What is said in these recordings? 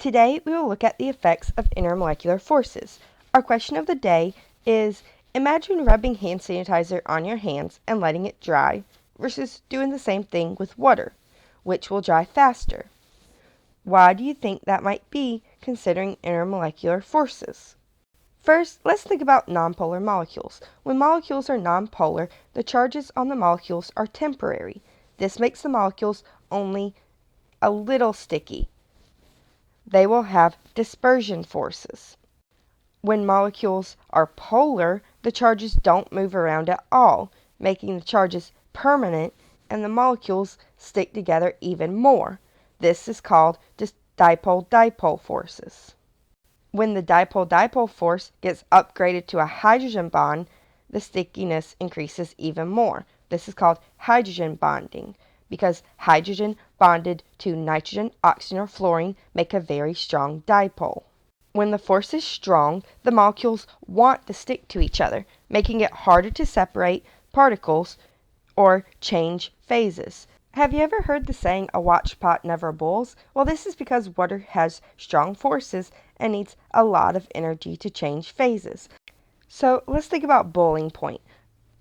Today we will look at the effects of intermolecular forces. Our question of the day is, imagine rubbing hand sanitizer on your hands and letting it dry versus doing the same thing with water. Which will dry faster? Why do you think that might be, considering intermolecular forces? First, let's think about nonpolar molecules. When molecules are nonpolar, the charges on the molecules are temporary. This makes the molecules only a little sticky. They will have dispersion forces. When molecules are polar, the charges don't move around at all, making the charges permanent and the molecules stick together even more. This is called dipole-dipole forces. When the dipole-dipole force gets upgraded to a hydrogen bond, the stickiness increases even more. This is called hydrogen bonding, because hydrogen bonded to nitrogen, oxygen, or fluorine make a very strong dipole. When the force is strong, the molecules want to stick to each other, making it harder to separate particles or change phases. Have you ever heard the saying, a watch pot never boils? Well, this is because water has strong forces and needs a lot of energy to change phases. So let's think about boiling point.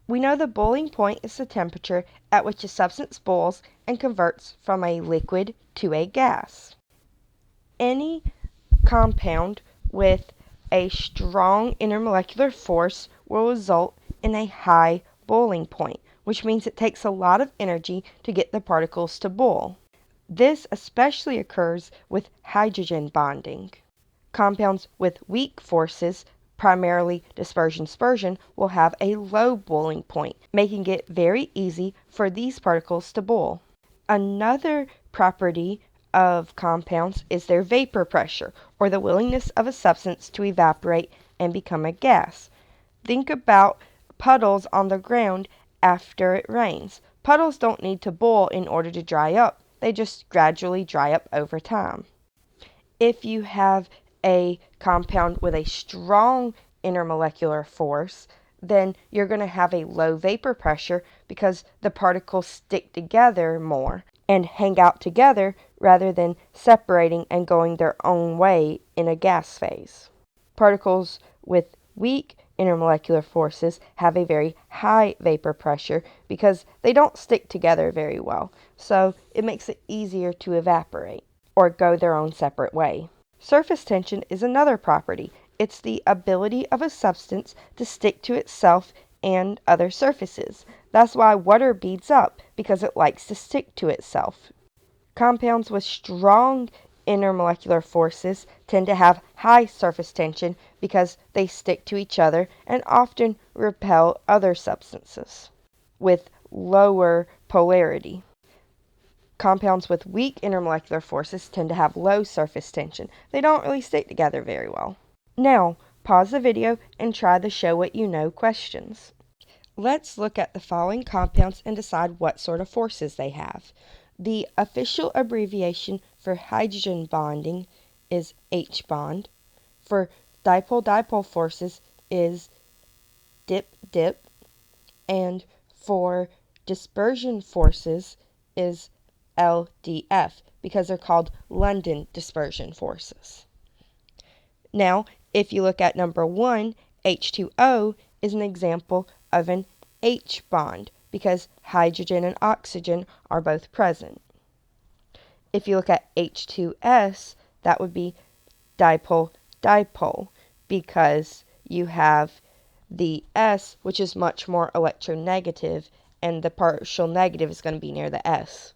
We know the boiling point is the temperature at which a substance boils and converts from a liquid to a gas. Any compound with a strong intermolecular force will result in a high boiling point, which means it takes a lot of energy to get the particles to boil. This especially occurs with hydrogen bonding. Compounds with weak forces, primarily dispersion-dispersion, will have a low boiling point, making it very easy for these particles to boil. Another property of compounds is their vapor pressure, or the willingness of a substance to evaporate and become a gas. Think about puddles on the ground after it rains. Puddles don't need to boil in order to dry up. They just gradually dry up over time. If you have a compound with a strong intermolecular force, then you're going to have a low vapor pressure because the particles stick together more and hang out together rather than separating and going their own way in a gas phase. Particles with weak intermolecular forces have a very high vapor pressure because they don't stick together very well, so it makes it easier to evaporate or go their own separate way. Surface tension is another property. It's the ability of a substance to stick to itself and other surfaces. That's why water beads up, because it likes to stick to itself. Compounds with strong intermolecular forces tend to have high surface tension because they stick to each other and often repel other substances with lower polarity. Compounds with weak intermolecular forces tend to have low surface tension. They don't really stick together very well. Now, pause the video and try the show what you know questions. Let's look at the following compounds and decide what sort of forces they have. The official abbreviation for hydrogen bonding is H-bond. For dipole-dipole forces is dip-dip. And for dispersion forces is LDF, because they're called London dispersion forces. Now, if you look at number 1, H2O is an example of an H bond, because hydrogen and oxygen are both present. If you look at H2S, that would be dipole-dipole, because you have the S, which is much more electronegative, and the partial negative is going to be near the S.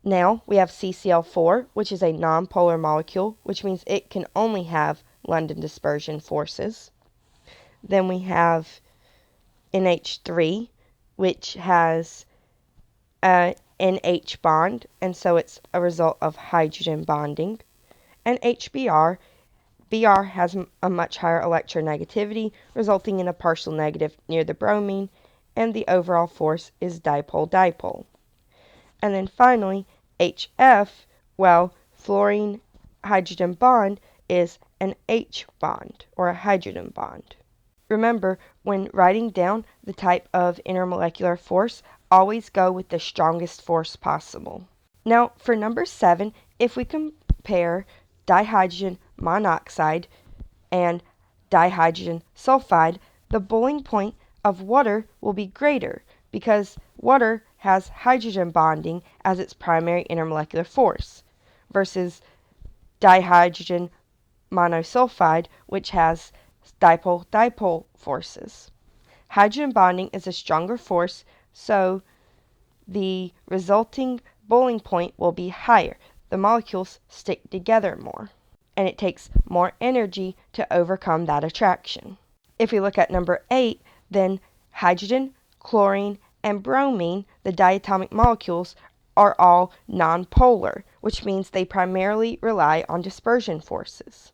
Now we have CCl4, which is a nonpolar molecule, which means it can only have London dispersion forces. Then we have NH3, which has an NH bond, and so it's a result of hydrogen bonding. And HBr, Br has a much higher electronegativity, resulting in a partial negative near the bromine, and the overall force is dipole-dipole. And then finally, HF, well, fluorine hydrogen bond is an H bond, or a hydrogen bond. Remember, when writing down the type of intermolecular force, always go with the strongest force possible. Now, for number 7, if we compare dihydrogen monoxide and dihydrogen sulfide, the boiling point of water will be greater because water has hydrogen bonding as its primary intermolecular force versus dihydrogen monosulfide, which has dipole-dipole forces. Hydrogen bonding is a stronger force, so the resulting boiling point will be higher. The molecules stick together more, and it takes more energy to overcome that attraction. If we look at number 8, then hydrogen, chlorine, and bromine, the diatomic molecules, are all nonpolar, which means they primarily rely on dispersion forces.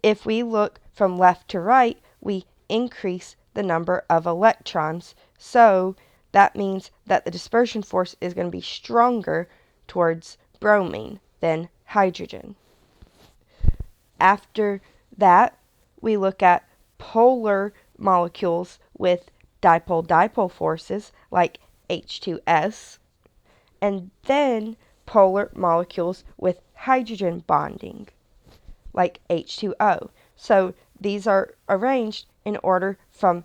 If we look from left to right, we increase the number of electrons, so that means that the dispersion force is going to be stronger towards bromine than hydrogen. After that, we look at polar molecules with dipole-dipole forces like H2S, and then polar molecules with hydrogen bonding like H2O. So these are arranged in order from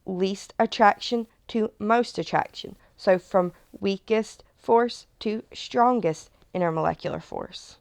least attraction to most attraction. So from weakest force to strongest intermolecular force.